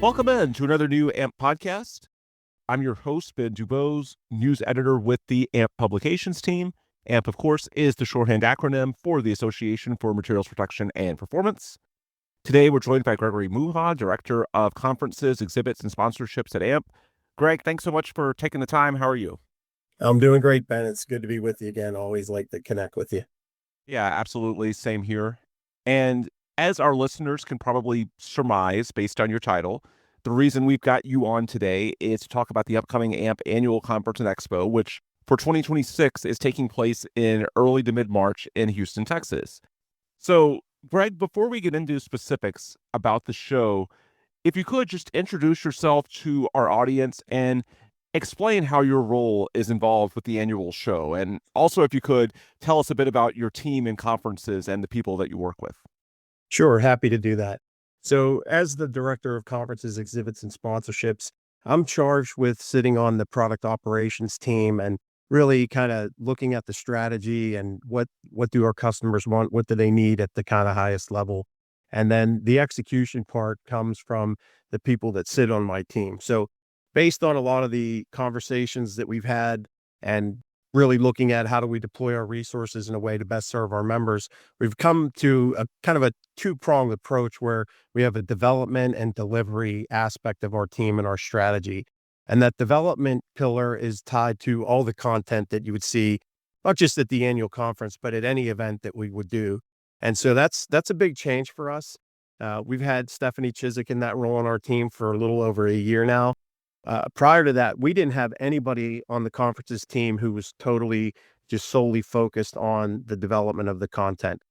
Welcome in to another new AMP podcast. I'm your host, Ben Dubose, news editor with the AMP publications team. AMP, of course, is the shorthand acronym for the Association for Materials Protection and Performance. Today, we're joined by Gregory Muha, Director of Conferences, Exhibits, and Sponsorships at AMP. Greg, thanks so much for taking the time. How are you? I'm doing great, Ben. It's good to be with you again. Always like to connect with you. Yeah, absolutely. Same here. And as our listeners can probably surmise based on your title, the reason we've got you on today is to talk about the upcoming AMP Annual Conference and Expo, which for 2026 is taking place in early to mid-March in Houston, Texas. So, Greg, before we get into specifics about the show, if you could just introduce yourself to our audience and explain how your role is involved with the annual show. And also, if you could, tell us a bit about your team and conferences and the people that you work with. Sure, happy to do that. So, as the Director of Conferences, Exhibits, and Sponsorships, I'm charged with sitting on the product operations team and really kind of looking at the strategy and what do our customers want, what do they need at the kind of highest level. And then the execution part comes from the people that sit on my team. So, based on a lot of the conversations that we've had and really looking at how do we deploy our resources in a way to best serve our members, we've come to a kind of a two-pronged approach where we have a development and delivery aspect of our team and our strategy. And that development pillar is tied to all the content that you would see, not just at the annual conference, but at any event that we would do. And so that's a big change for us. We've had Stephanie Chiswick in that role on our team for a little over a year now. Prior to that, we didn't have anybody on the conferences team who was totally just solely focused on the development of the content.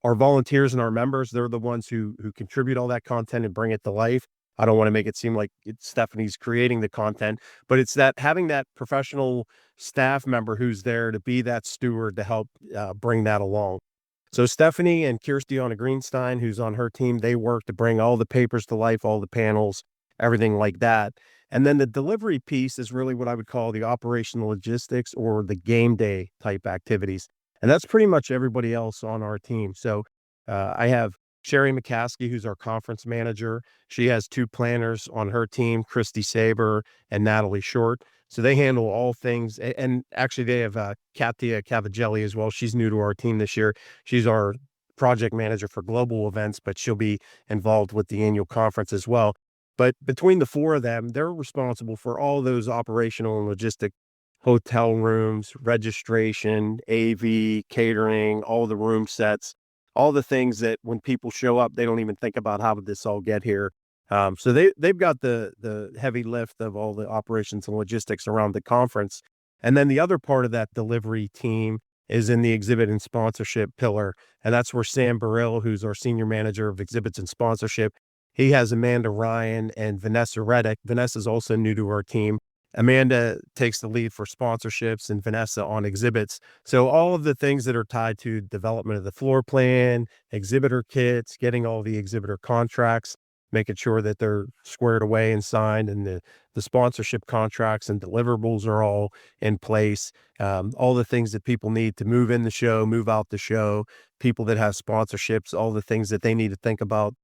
Our volunteers and our members, they're the ones who contribute all that content and bring it to life. I don't want to make it seem like Stephanie's creating the content, but it's that having that professional staff member who's there to be that steward to help bring that along. So Stephanie and Kirstiana Greenstein, who's on her team, they work to bring all the papers to life, all the panels, everything like that. And then the delivery piece is really what I would call the operational logistics or the game day type activities. And that's pretty much everybody else on our team. So I have Sherry McCaskey, who's our conference manager. She has two planners on her team, Christy Saber and Natalie Short. So they handle all things. And actually, they have Katia Cavagelli as well. She's new to our team this year. She's our project manager for global events, but she'll be involved with the annual conference as well. But between the four of them, they're responsible for all those operational and logistic hotel rooms, registration, AV, catering, all the room sets, all the things that when people show up, they don't even think about how did this all get here. So they've got the heavy lift of all the operations and logistics around the conference. And then the other part of that delivery team is in the exhibit and sponsorship pillar. And that's where Sam Burrell, who's our senior manager of exhibits and sponsorship, he has Amanda Ryan and Vanessa Reddick. Vanessa's also new to our team. Amanda takes the lead for sponsorships and Vanessa on exhibits. So all of the things that are tied to development of the floor plan, exhibitor kits, getting all the exhibitor contracts, making sure that they're squared away and signed, and the sponsorship contracts and deliverables are all in place. All the things that people need to move in the show, move out the show, people that have sponsorships, all the things that they need to think about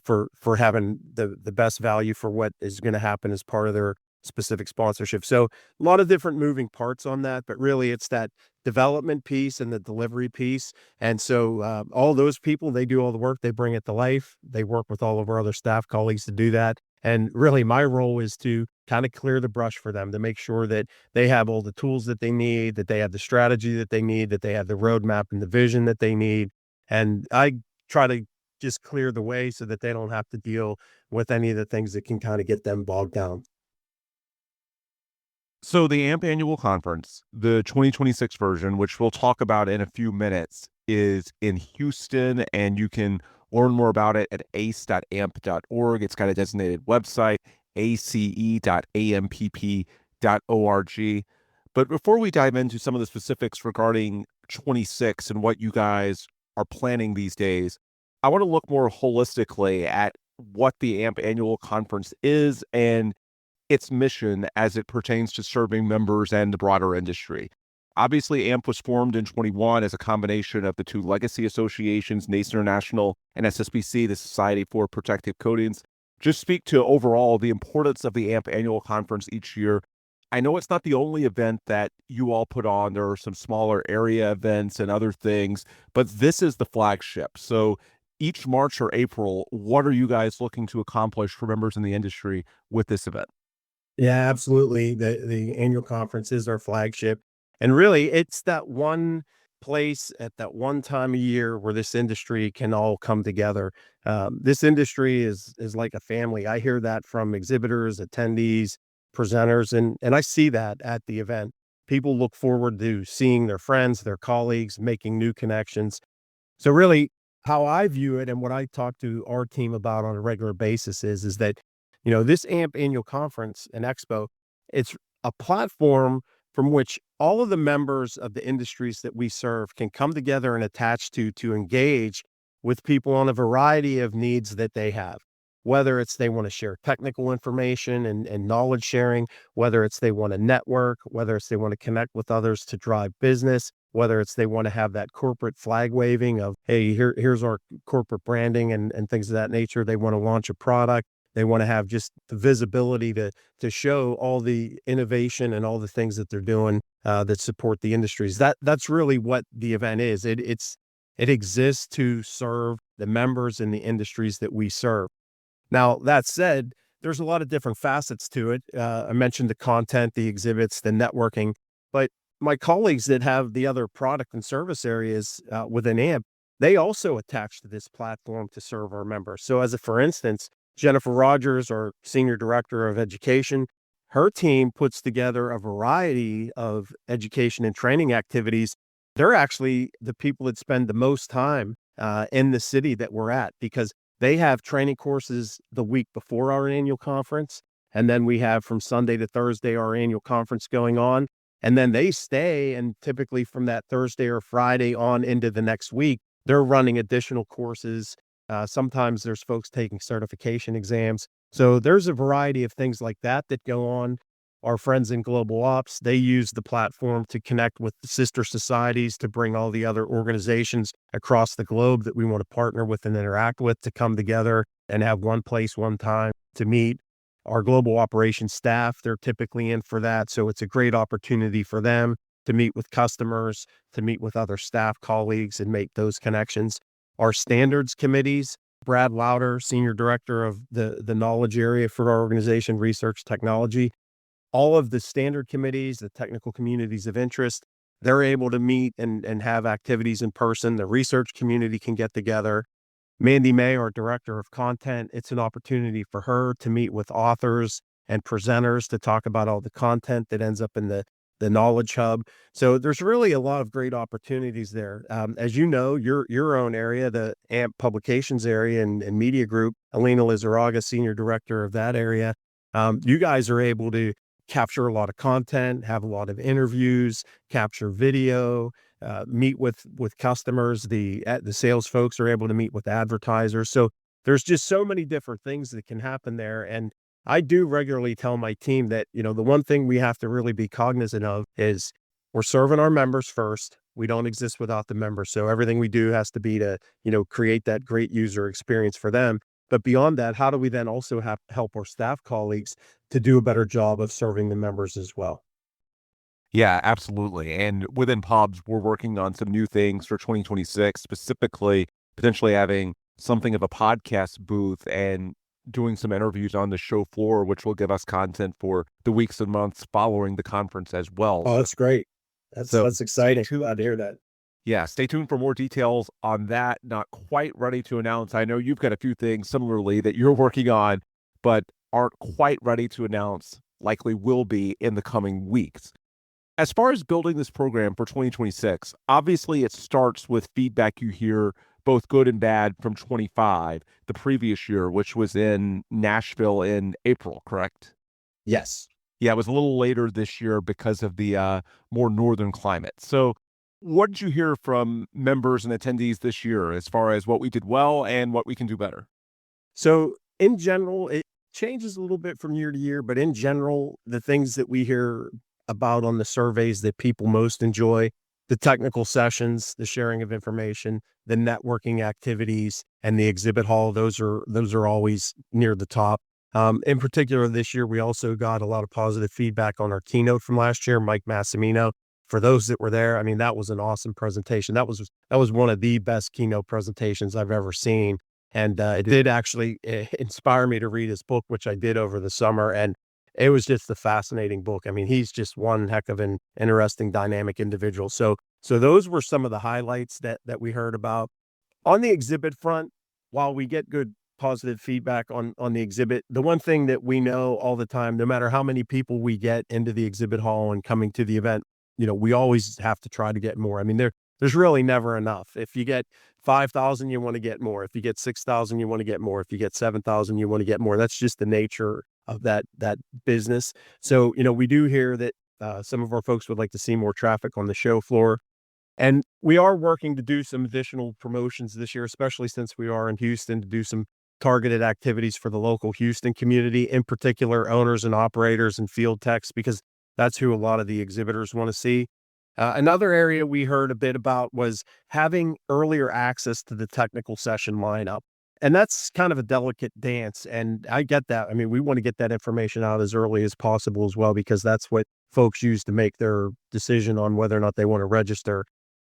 for having the best value for what is going to happen as part of their specific sponsorship. So a lot of different moving parts on that, but really it's that development piece and the delivery piece. And so all those people, they do all the work, they bring it to life. They work with all of our other staff colleagues to do that. And really my role is to kind of clear the brush for them to make sure that they have all the tools that they need, that they have the strategy that they need, that they have the roadmap and the vision that they need. And I try to just clear the way so that they don't have to deal with any of the things that can kind of get them bogged down. So the AMP Annual Conference, the 2026 version, which we'll talk about in a few minutes, is in Houston, and you can learn more about it at ace.amp.org. It's got a designated website, ace.ampp.org. But before we dive into some of the specifics regarding 26 and what you guys are planning these days, I want to look more holistically at what the AMP Annual Conference is and its mission as it pertains to serving members and the broader industry. Obviously, AMP was formed in 21 as a combination of the two legacy associations, NACE International and SSPC, the Society for Protective Coatings. just speak to overall the importance of the AMP annual conference each year. I know it's not the only event that you all put on. There are some smaller area events and other things, but this is the flagship. So each March or April, what are you guys looking to accomplish for members in the industry with this event? Yeah, absolutely. The annual conference is our flagship. And really, it's that one place at that one time a year where this industry can all come together. This industry is like a family. I hear that from exhibitors, attendees, presenters, and I see that at the event. People look forward to seeing their friends, their colleagues, making new connections. So really, how I view it and what I talk to our team about on a regular basis is that, this AMP annual conference and expo, it's a platform from which all of the members of the industries that we serve can come together and attach to engage with people on a variety of needs that they have. Whether it's they want to share technical information and knowledge sharing, whether it's they want to network, whether it's they want to connect with others to drive business, whether it's they want to have that corporate flag waving of, hey, here's our corporate branding and things of that nature. They want to launch a product. They want to have just the visibility to show all the innovation and all the things that they're doing that support the industries. That's really what the event is. It exists to serve the members in the industries that we serve. Now, that said, there's a lot of different facets to it. I mentioned the content, the exhibits, the networking, but my colleagues that have the other product and service areas within AMP, they also attach to this platform to serve our members. So, for instance, Jennifer Rogers, our Senior Director of Education, her team puts together a variety of education and training activities. They're actually the people that spend the most time in the city that we're at because they have training courses the week before our annual conference. And then we have from Sunday to Thursday our annual conference going on. And then they stay, and typically from that Thursday or Friday on into the next week, they're running additional courses. Sometimes there's folks taking certification exams. So there's a variety of things like that that go on. Our friends in Global Ops, they use the platform to connect with the sister societies to bring all the other organizations across the globe that we want to partner with and interact with to come together and have one place, one time to meet. Our global operations staff, they're typically in for that. So it's a great opportunity for them to meet with customers, to meet with other staff colleagues and make those connections. Our standards committees, Brad Lauder, Senior Director of the knowledge area for our organization, Research Technology, all of the standard committees, the technical communities of interest, they're able to meet and have activities in person. The research community can get together. Mandy May, our director of content, it's an opportunity for her to meet with authors and presenters to talk about all the content that ends up in the knowledge hub. So there's really a lot of great opportunities there. As you know, your own area, the AMP publications area and media group, Alina Lizarraga, senior director of that area, you guys are able to capture a lot of content, have a lot of interviews, capture video, meet with customers. The sales folks are able to meet with advertisers. So there's just so many different things that can happen there. And I do regularly tell my team that, the one thing we have to really be cognizant of is we're serving our members first. We don't exist without the members. So everything we do has to be to, create that great user experience for them. But beyond that, how do we then also help our staff colleagues to do a better job of serving the members as well? Yeah, absolutely. And within pubs, we're working on some new things for 2026, specifically potentially having something of a podcast booth and doing some interviews on the show floor, which will give us content for the weeks and months following the conference as well. Oh, that's great. So That's exciting. Glad to hear that. yeah, stay tuned for more details on that. Not quite ready to announce. I know you've got a few things similarly that you're working on, but aren't quite ready to announce, likely will be in the coming weeks. As far as building this program for 2026, obviously it starts with feedback you hear, both good and bad, from 25, the previous year, which was in Nashville in April, correct? Yes. Yeah, it was a little later this year because of the more northern climate. So, what did you hear from members and attendees this year as far as what we did well and what we can do better? So in general, it changes a little bit from year to year, but in general, the things that we hear about on the surveys that people most enjoy, the technical sessions, the sharing of information, the networking activities, and the exhibit hall. Those are always near the top. In particular, this year we also got a lot of positive feedback on our keynote from last year, Mike Massimino. For those that were there, I mean, that was an awesome presentation. That was one of the best keynote presentations I've ever seen, and it did actually inspire me to read his book, which I did over the summer, and it was just a fascinating book. I mean, he's just one heck of an interesting, dynamic individual. So those were some of the highlights that we heard about. On the exhibit front, while we get good positive feedback on the exhibit, the one thing that we know all the time, no matter how many people we get into the exhibit hall and coming to the event, we always have to try to get more. I mean, there's really never enough. If you get 5,000, you want to get more. If you get 6,000, you want to get more. If you get 7,000, you want to get more. That's just the nature of that business. So, we do hear that some of our folks would like to see more traffic on the show floor. And we are working to do some additional promotions this year, especially since we are in Houston, to do some targeted activities for the local Houston community, in particular owners and operators and field techs, because that's who a lot of the exhibitors want to see. Another area we heard a bit about was having earlier access to the technical session lineup. And that's kind of a delicate dance. And I get that. I mean, we want to get that information out as early as possible as well, because that's what folks use to make their decision on whether or not they want to register.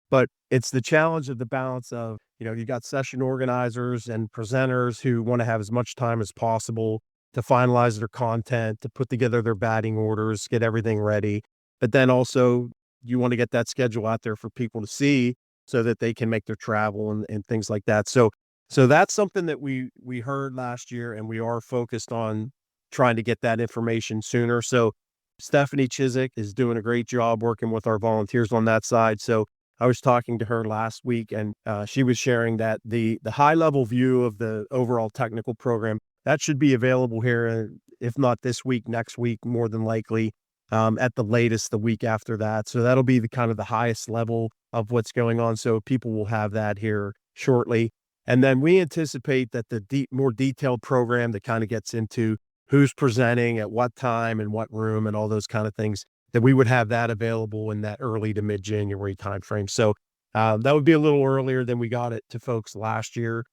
But it's the challenge of the balance of, you got session organizers and presenters who want to have as much time as possible to finalize their content, to put together their batting orders, get everything ready. But then also you want to get that schedule out there for people to see so that they can make their travel and things like that. So that's something that we heard last year, and we are focused on trying to get that information sooner. So Stephanie Chiswick is doing a great job working with our volunteers on that side. So I was talking to her last week, and she was sharing that the high level view of the overall technical program that should be available here, if not this week, next week, more than likely, at the latest the week after that. So that'll be the kind of the highest level of what's going on. So people will have that here shortly. And then we anticipate that the more detailed program that kind of gets into who's presenting at what time and what room and all those kind of things, that we would have that available in that early to mid-January timeframe. So that would be a little earlier than we got it to folks last year.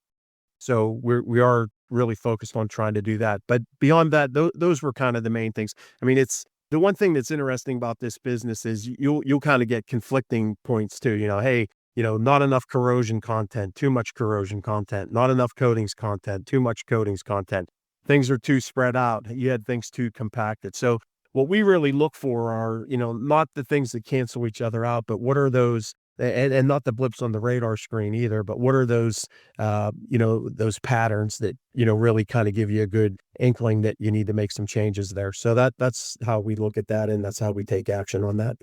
So we are really focused on trying to do that. But beyond that, those were kind of the main things. I mean, it's the one thing that's interesting about this business is you'll kind of get conflicting points too. Hey, not enough corrosion content, too much corrosion content, not enough coatings content, too much coatings content. Things are too spread out. You had things too compacted. So what we really look for are, not the things that cancel each other out, but what are those, and not the blips on the radar screen either, but what are those, those patterns that, really kind of give you a good inkling that you need to make some changes there. So that's how we look at that, and that's how we take action on that.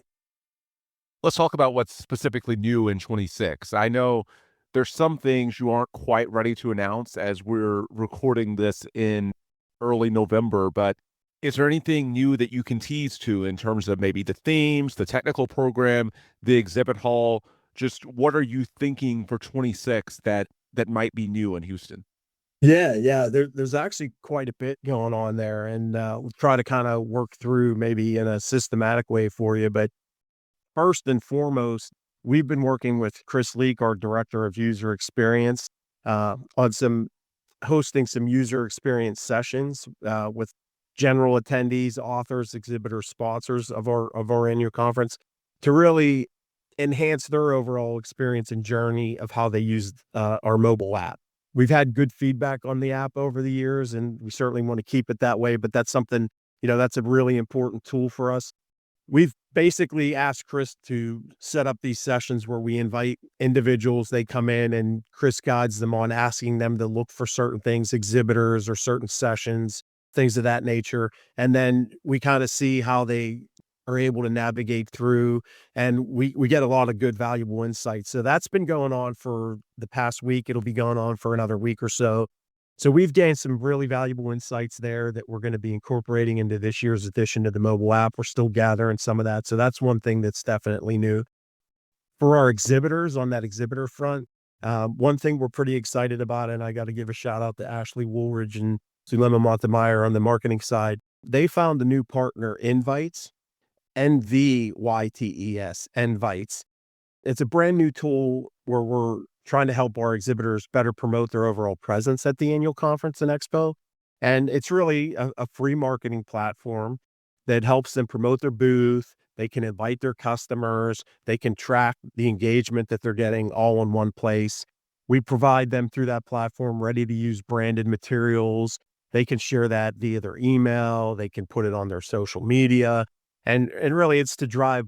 Let's talk about what's specifically new in 26. I know there's some things you aren't quite ready to announce as we're recording this in early November, but is there anything new that you can tease to in terms of maybe the themes, the technical program, the exhibit hall? Just what are you thinking for 26 that might be new in Houston? Yeah. There's actually quite a bit going on there, and we'll try to kind of work through maybe in a systematic way for you. But first and foremost, we've been working with Chris Leak, our director of user experience, on hosting some user experience sessions with general attendees, authors, exhibitors, sponsors of our annual conference, to really enhance their overall experience and journey of how they use our mobile app. We've had good feedback on the app over the years, and we certainly want to keep it that way. But that's something, that's a really important tool for us. We've basically asked Chris to set up these sessions where we invite individuals. They come in and Chris guides them on asking them to look for certain things, exhibitors or certain sessions, things of that nature. And then we kind of see how they are able to navigate through, and we get a lot of good, valuable insights. So that's been going on for the past week. It'll be going on for another week or so. So we've gained some really valuable insights there that we're going to be incorporating into this year's edition of the mobile app. We're still gathering some of that. So that's one thing that's definitely new. For our exhibitors on that exhibitor front, one thing we're pretty excited about, and I got to give a shout out to Ashley Woolridge and Zulema Montemeyer on the marketing side. They found a new partner, Invites, Nvytes, Invites. It's a brand new tool where we're trying to help our exhibitors better promote their overall presence at the annual conference and expo. And it's really a free marketing platform that helps them promote their booth. They can invite their customers. They can track the engagement that they're getting all in one place. We provide them through that platform ready to use branded materials. They can share that via their email. They can put it on their social media. And really it's to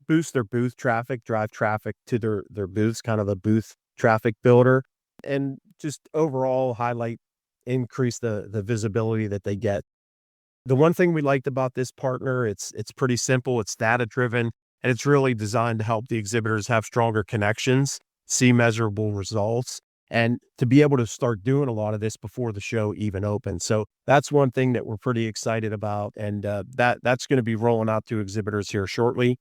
boost their booth traffic, drive traffic to their booths, kind of a booth traffic builder, and just overall increase the visibility that they get. The one thing we liked about this partner, it's pretty simple, it's data driven, and it's really designed to help the exhibitors have stronger connections, see measurable results, and to be able to start doing a lot of this before the show even opens. So that's one thing that we're pretty excited about, and that's going to be rolling out to exhibitors here shortly.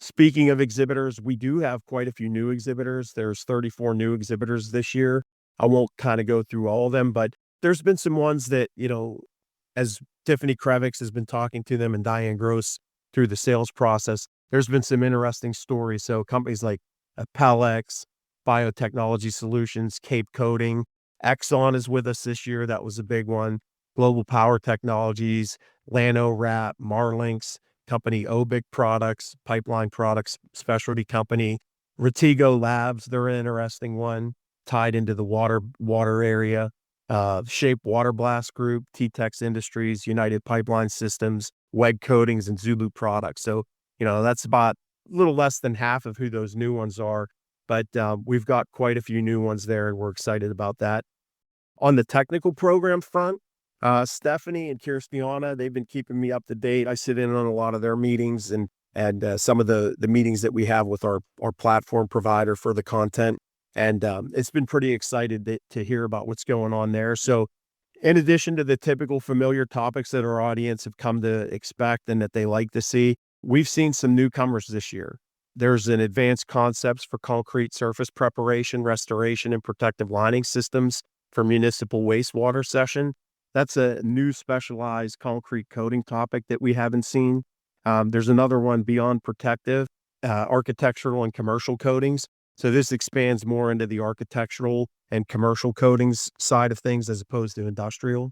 Speaking of exhibitors, we do have quite a few new exhibitors. There's 34 new exhibitors this year. I won't kind of go through all of them, but there's been some ones that, as Tiffany Krevix has been talking to them and Diane Gross through the sales process, there's been some interesting stories. So companies like Palex, Biotechnology Solutions, Cape Coating, Exxon is with us this year. That was a big one. Global Power Technologies, LanoWrap, Marlinks, company Obic Products, Pipeline Products Specialty Company, Retigo Labs, they're an interesting one, tied into the water area. Shape Water Blast Group, T-Tex Industries, United Pipeline Systems, WEG Coatings, and Zulu Products. So, that's about a little less than half of who those new ones are, but we've got quite a few new ones there, and we're excited about that. On the technical program front, Stephanie and Kirstiana, they've been keeping me up to date. I sit in on a lot of their meetings and some of the meetings that we have with our platform provider for the content. And it's been pretty excited to hear about what's going on there. So in addition to the typical familiar topics that our audience have come to expect and that they like to see, we've seen some newcomers this year. There's an advanced concepts for concrete surface preparation, restoration, and protective lining systems for municipal wastewater session. That's a new specialized concrete coating topic that we haven't seen. There's another one, Beyond Protective, architectural and commercial coatings. So this expands more into the architectural and commercial coatings side of things as opposed to industrial.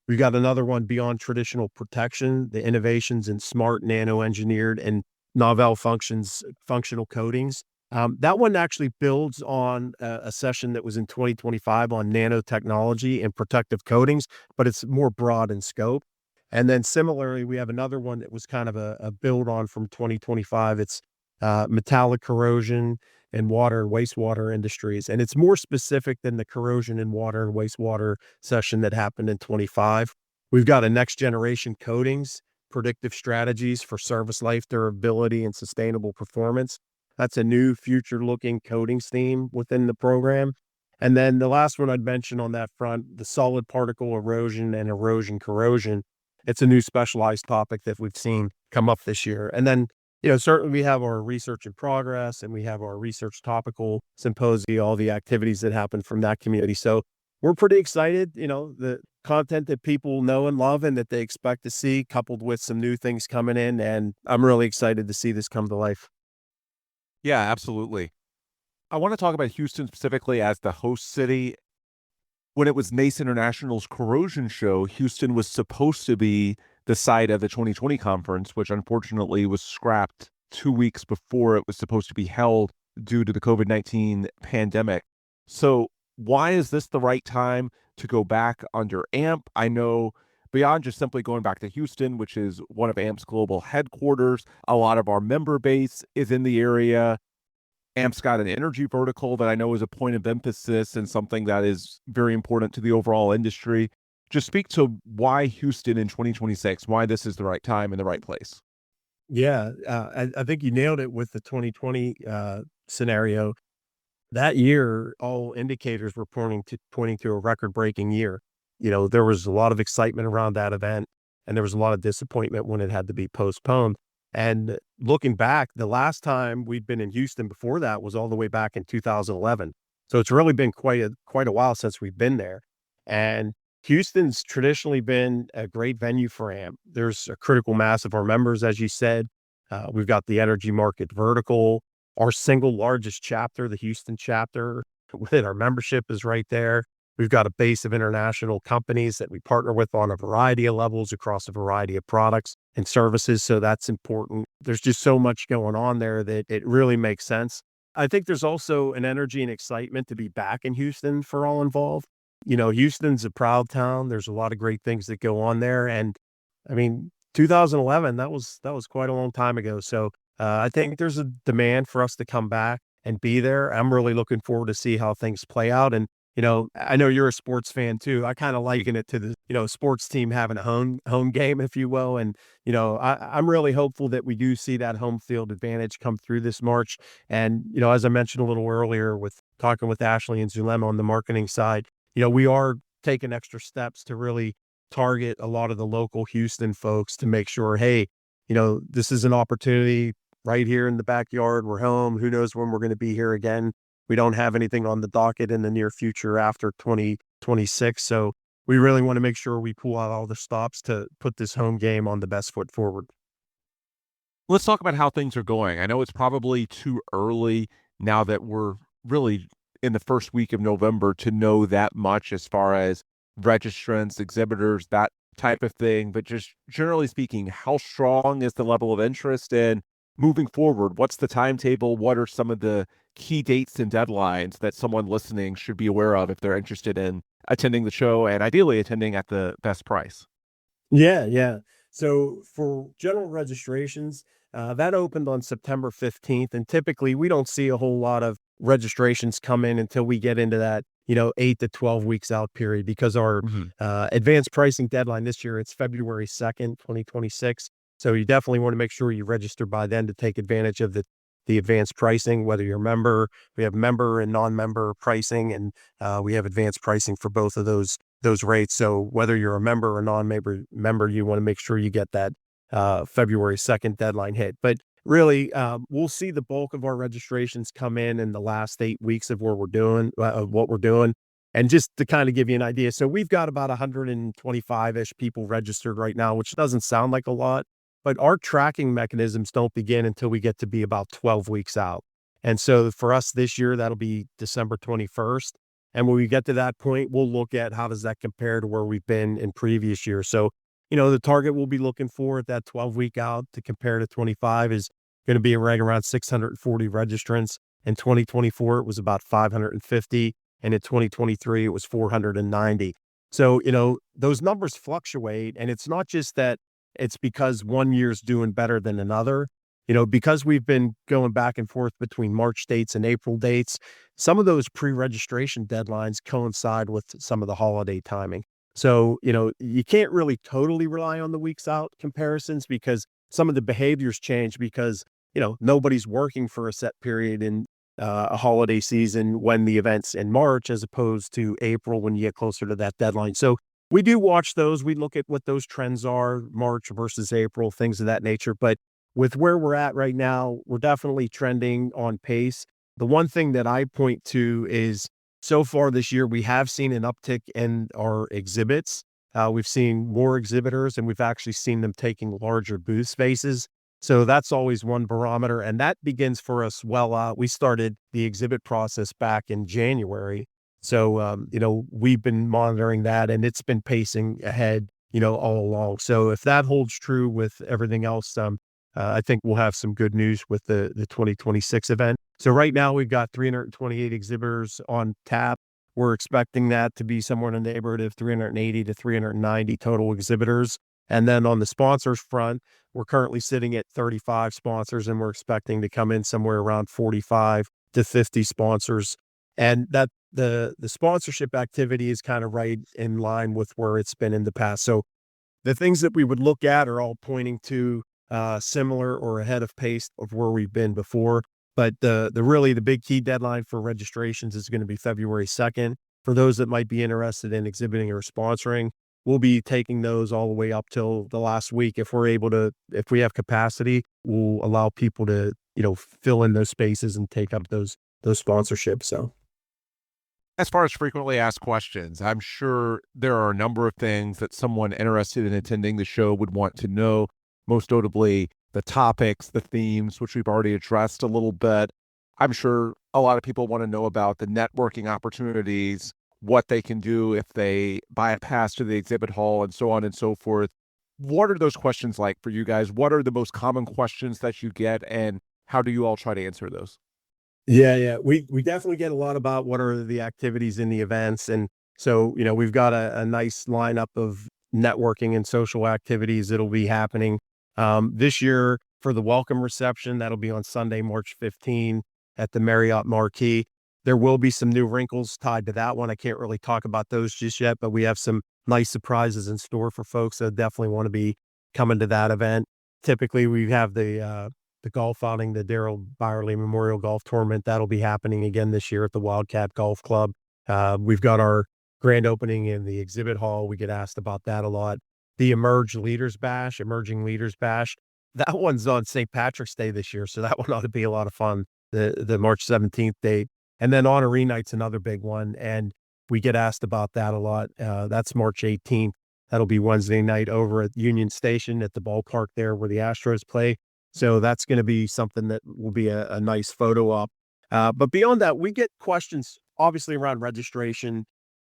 We've got another one, Beyond Traditional Protection, the innovations in smart, nano-engineered, and novel functional coatings. That one actually builds on a session that was in 2025 on nanotechnology and protective coatings, but it's more broad in scope. And then similarly, we have another one that was kind of a build on from 2025. It's metallic corrosion and water and wastewater industries. And it's more specific than the corrosion in water and wastewater session that happened in 25. We've got a next generation coatings, predictive strategies for service life, durability, and sustainable performance. That's a new future looking coatings theme within the program. And then the last one I'd mention on that front, the solid particle erosion and erosion corrosion. It's a new specialized topic that we've seen come up this year. And then, certainly we have our research in progress and we have our research topical symposia, all the activities that happen from that community. So we're pretty excited, the content that people know and love and that they expect to see, coupled with some new things coming in. And I'm really excited to see this come to life. Yeah, absolutely. I want to talk about Houston specifically as the host city. When it was NACE International's Corrosion Show, Houston was supposed to be the site of the 2020 conference, which unfortunately was scrapped 2 weeks before it was supposed to be held due to the COVID-19 pandemic. So why is this the right time to go back under AMP? I know beyond just simply going back to Houston, which is one of AMP's global headquarters, a lot of our member base is in the area. AMP's got an energy vertical that I know is a point of emphasis and something that is very important to the overall industry. Just speak to why Houston in 2026, why this is the right time and the right place. Yeah, I think you nailed it with the 2020 scenario. That year, all indicators were pointing to a record-breaking year. There was a lot of excitement around that event, and there was a lot of disappointment when it had to be postponed. And looking back, the last time we'd been in Houston before that was all the way back in 2011. So it's really been quite a while since we've been there. And Houston's traditionally been a great venue for AMP. There's a critical mass of our members, as you said. We've got the energy market vertical. our single largest chapter, the Houston chapter, with our membership is right there. We've got a base of international companies that we partner with on a variety of levels across a variety of products and services. So that's important. There's just so much going on there that it really makes sense. I think there's also an energy and excitement to be back in Houston for all involved. Houston's a proud town. There's a lot of great things that go on there. And I mean, 2011, that was quite a long time ago. So I think there's a demand for us to come back and be there. I'm really looking forward to see how things play out. And I know you're a sports fan too. I kind of liken it to the sports team having a home game, if you will. And I'm really hopeful that we do see that home field advantage come through this March. And as I mentioned a little earlier with talking with Ashley and Zulema on the marketing side, we are taking extra steps to really target a lot of the local Houston folks to make sure, hey, this is an opportunity right here in the backyard. We're home. Who knows when we're going to be here again? We don't have anything on the docket in the near future after 2026. So we really want to make sure we pull out all the stops to put this home game on the best foot forward. Let's talk about how things are going. I know it's probably too early now that we're really in the first week of November to know that much as far as registrants, exhibitors, that type of thing. But just generally speaking, how strong is the level of interest in moving forward? What's the timetable? What are some of the key dates and deadlines that someone listening should be aware of if they're interested in attending the show and ideally attending at the best price? Yeah, yeah. So for general registrations, that opened on September 15th. And typically we don't see a whole lot of registrations come in until we get into that, 8 to 12 weeks out period because our Mhm. advanced pricing deadline this year, it's February 2nd, 2026. So you definitely want to make sure you register by then to take advantage of the advanced pricing, whether you're a member, we have member and non-member pricing, and we have advanced pricing for both of those rates. So whether you're a member or non-member, you want to make sure you get that February 2nd deadline hit. But really, we'll see the bulk of our registrations come in the last 8 weeks of what we're doing. And just to kind of give you an idea, so we've got about 125-ish people registered right now, which doesn't sound like a lot, but our tracking mechanisms don't begin until we get to be about 12 weeks out. And so for us this year, that'll be December 21st. And when we get to that point, we'll look at how does that compare to where we've been in previous years. So, the target we'll be looking for at that 12-week out to compare to 25 is going to be right around 640 registrants. In 2024, it was about 550. And in 2023, it was 490. So, those numbers fluctuate. And it's not just that it's because one year's doing better than another. Because we've been going back and forth between March dates and April dates, some of those pre-registration deadlines coincide with some of the holiday timing. So, you can't really totally rely on the weeks out comparisons because some of the behaviors change because, nobody's working for a set period in a holiday season when the event's in March as opposed to April when you get closer to that deadline. So we do watch those. We look at what those trends are, March versus April, things of that nature. But with where we're at right now, we're definitely trending on pace. The one thing that I point to is so far this year, we have seen an uptick in our exhibits. We've seen more exhibitors and we've actually seen them taking larger booth spaces. So that's always one barometer. And that begins for us well out. We started the exhibit process back in January. So, we've been monitoring that and it's been pacing ahead, all along. So if that holds true with everything else, I think we'll have some good news with the 2026 event. So right now we've got 328 exhibitors on tap. We're expecting that to be somewhere in the neighborhood of 380 to 390 total exhibitors. And then on the sponsors front, we're currently sitting at 35 sponsors and we're expecting to come in somewhere around 45 to 50 sponsors. And that the sponsorship activity is kind of right in line with where it's been in the past. So the things that we would look at are all pointing to similar or ahead of pace of where we've been before. But the big key deadline for registrations is going to be February 2nd. For those that might be interested in exhibiting or sponsoring, we'll be taking those all the way up till the last week. If we have capacity, we'll allow people to, fill in those spaces and take up those sponsorships. So. As far as frequently asked questions, I'm sure there are a number of things that someone interested in attending the show would want to know, most notably the topics, the themes, which we've already addressed a little bit. I'm sure a lot of people want to know about the networking opportunities, what they can do if they buy a pass to the exhibit hall, and so on and so forth. What are those questions like for you guys? What are the most common questions that you get, and how do you all try to answer those? Yeah, yeah. We definitely get a lot about what are the activities in the events. And so, we've got a nice lineup of networking and social activities that'll be happening. This year for the welcome reception, that'll be on Sunday, March 15 at the Marriott Marquis. There will be some new wrinkles tied to that one. I can't really talk about those just yet, but we have some nice surprises in store for folks that definitely want to be coming to that event. Typically, we have the golf outing, the Daryl Byerly Memorial Golf Tournament. That'll be happening again this year at the Wildcat Golf Club. We've got our grand opening in the exhibit hall. We get asked about that a lot. The Emerging Leaders Bash. That one's on St. Patrick's Day this year, so that one ought to be a lot of fun. The March 17th date, and then Honoree Night's another big one, and we get asked about that a lot. That's March 18th. That'll be Wednesday night over at Union Station at the ballpark there where the Astros play. So that's gonna be something that will be a nice photo op. But beyond that, we get questions obviously around registration.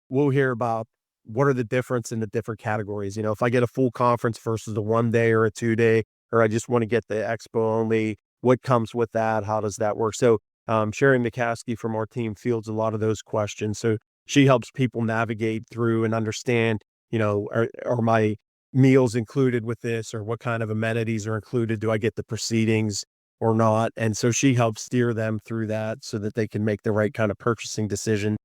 We'll hear about what are the difference in the different categories. If I get a full conference versus a 1 day or a 2 day, or I just want to get the expo only, what comes with that? How does that work? So Sherry McCaskey from our team fields a lot of those questions. So she helps people navigate through and understand, are my meals included with this, or what kind of amenities are included? Do I get the proceedings or not? And so she helps steer them through that so that they can make the right kind of purchasing decision.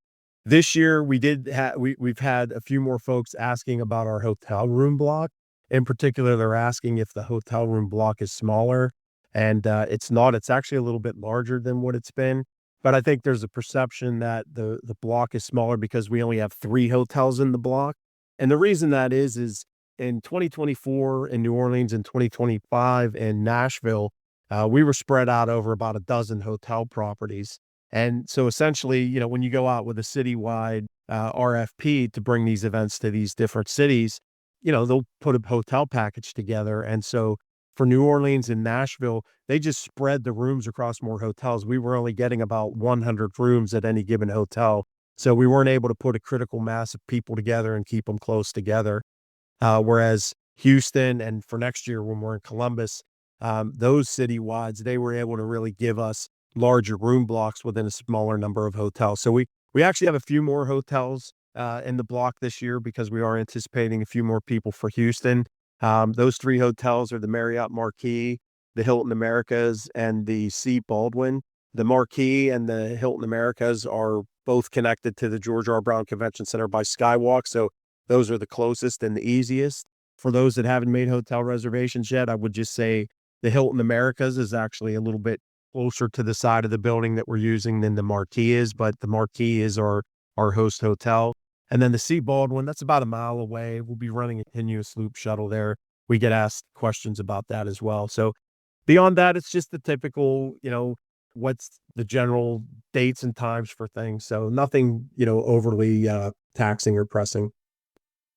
This year, we've had a few more folks asking about our hotel room block. In particular, they're asking if the hotel room block is smaller, and it's not. It's actually a little bit larger than what it's been. But I think there's a perception that the block is smaller because we only have 3 hotels in the block. And the reason that is in 2024 in New Orleans and 2025 in Nashville, we were spread out over about a dozen hotel properties. And so essentially, when you go out with a citywide RFP to bring these events to these different cities, they'll put a hotel package together. And so for New Orleans and Nashville, they just spread the rooms across more hotels. We were only getting about 100 rooms at any given hotel. So we weren't able to put a critical mass of people together and keep them close together. Whereas Houston and for next year when we're in Columbus, those citywides, they were able to really give us larger room blocks within a smaller number of hotels. So we actually have a few more hotels in the block this year because we are anticipating a few more people for Houston. Those 3 hotels are the Marriott Marquis, the Hilton Americas, and the C. Baldwin. The Marquis and the Hilton Americas are both connected to the George R. Brown Convention Center by Skywalk. So those are the closest and the easiest. For those that haven't made hotel reservations yet, I would just say the Hilton Americas is actually a little bit closer to the side of the building that we're using than the Marquis is, but the Marquis is our host hotel. And then the C. Baldwin, that's about a mile away. We'll be running a continuous loop shuttle there. We get asked questions about that as well. So beyond that, it's just the typical, what's the general dates and times for things. So nothing, overly taxing or pressing.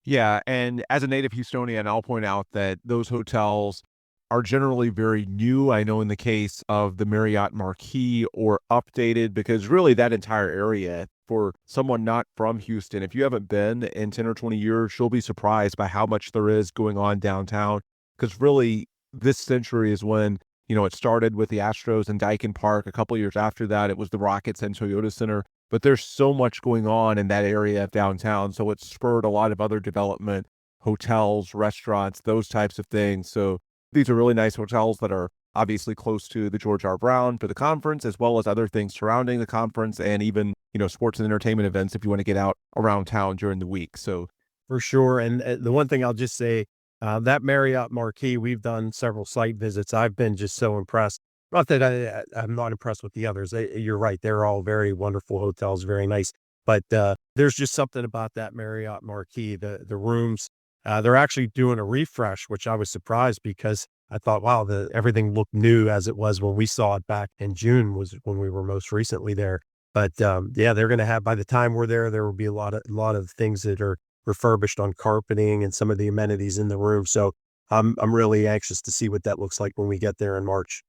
Yeah, and as a native Houstonian, I'll point out that those hotels are generally very new. I know in the case of the Marriott Marquis or updated, because really that entire area for someone not from Houston, if you haven't been in 10 or 20 years, you'll be surprised by how much there is going on downtown. Because really, this century is when, it started with the Astros and Dyken Park. A couple years after that, it was the Rockets and Toyota Center. But there's so much going on in that area of downtown. So it's spurred a lot of other development, hotels, restaurants, those types of things. So these are really nice hotels that are obviously close to the George R. Brown for the conference, as well as other things surrounding the conference and even, sports and entertainment events if you want to get out around town during the week. So For sure, and, the one thing I'll just say, that Marriott Marquis, we've done several site visits. I've been just so impressed. Not that I'm not impressed with the others. You're right, they're all very wonderful hotels, very nice. But, there's just something about that Marriott Marquis, the rooms, they're actually doing a refresh, which I was surprised because I thought, wow, everything looked new as it was when we saw it back in June was when we were most recently there. But, yeah, they're gonna have by the time we're there will be a lot of things that are refurbished on carpeting and some of the amenities in the room. So I'm really anxious to see what that looks like when we get there in March.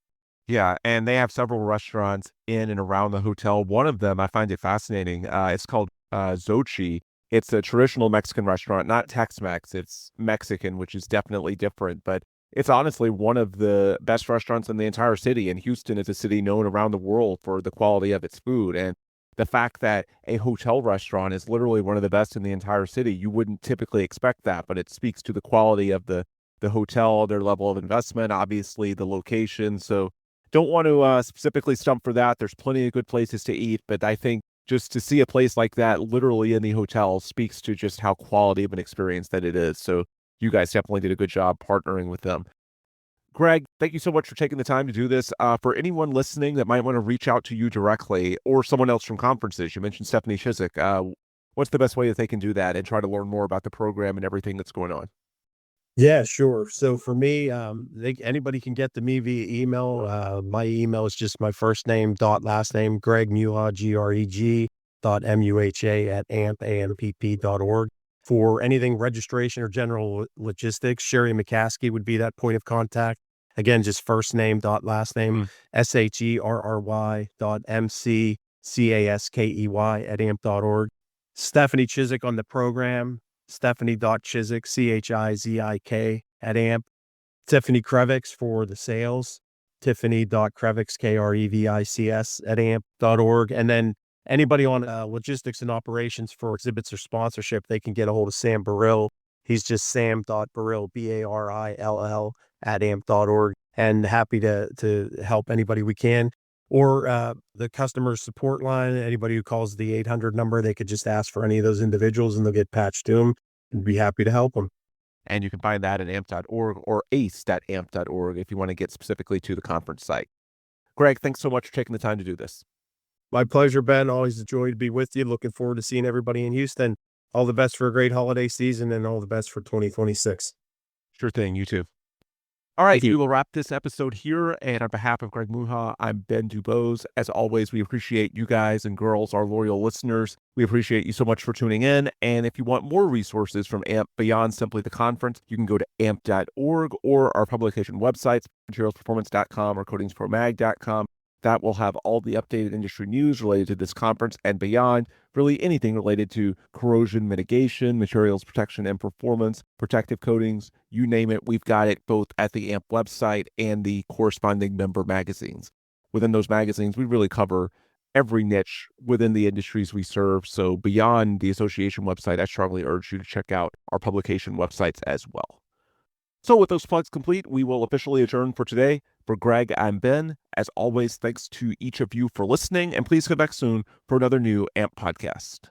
Yeah, and they have several restaurants in and around the hotel. One of them, I find it fascinating. It's called Xochi. It's a traditional Mexican restaurant, not Tex-Mex. It's Mexican, which is definitely different, but it's honestly one of the best restaurants in the entire city. And Houston is a city known around the world for the quality of its food. And the fact that a hotel restaurant is literally one of the best in the entire city, you wouldn't typically expect that, but it speaks to the quality of the hotel, their level of investment, obviously the location. So don't want to specifically stump for that. There's plenty of good places to eat, but I think just to see a place like that literally in the hotel speaks to just how quality of an experience that it is. So you guys definitely did a good job partnering with them. Greg, thank you so much for taking the time to do this. For anyone listening that might want to reach out to you directly or someone else from conferences, you mentioned Stephanie Chiswick. What's the best way that they can do that and try to learn more about the program and everything that's going on? Yeah, sure. So for me, anybody can get to me via email. My email is just my first name dot last name, Greg Muha, Greg dot MUHA at AMPP.org. For anything registration or general logistics, Sherry McCaskey would be that point of contact. Again, just first name dot last name, Mm. SHERRY dot MCCASKEY at AMP.org. Stephanie Chiswick on the program, Stephanie.Chizik, CHIZIK at AMP. Tiffany Krevics for the sales, Tiffany.Krevics, KREVICS at AMP.org. And then anybody on logistics and operations for exhibits or sponsorship, they can get a hold of Sam Burrill. He's just sam.Burrill, BARILL at AMP.org. And happy to help anybody we can. Or the customer support line, anybody who calls the 800 number, they could just ask for any of those individuals and they'll get patched to them and be happy to help them. And you can find that at amp.org or ace.amp.org if you want to get specifically to the conference site. Greg, thanks so much for taking the time to do this. My pleasure, Ben. Always a joy to be with you. Looking forward to seeing everybody in Houston. All the best for a great holiday season and all the best for 2026. Sure thing. You too. All Thank right, you. we will wrap this episode here. And on behalf of Greg Muha, I'm Ben Dubose. As always, we appreciate you guys and girls, our loyal listeners. We appreciate you so much for tuning in. And if you want more resources from AMP beyond simply the conference, you can go to amp.org or our publication websites, materialsperformance.com or coatingspromag.com. That will have all the updated industry news related to this conference and beyond, really anything related to corrosion mitigation, materials protection and performance, protective coatings, you name it, we've got it both at the AMP website and the corresponding member magazines. Within those magazines, we really cover every niche within the industries we serve. So beyond the association website, I strongly urge you to check out our publication websites as well. So with those plugs complete, we will officially adjourn for today. For Greg, I'm Ben. As always, thanks to each of you for listening, and please come back soon for another new AMP podcast.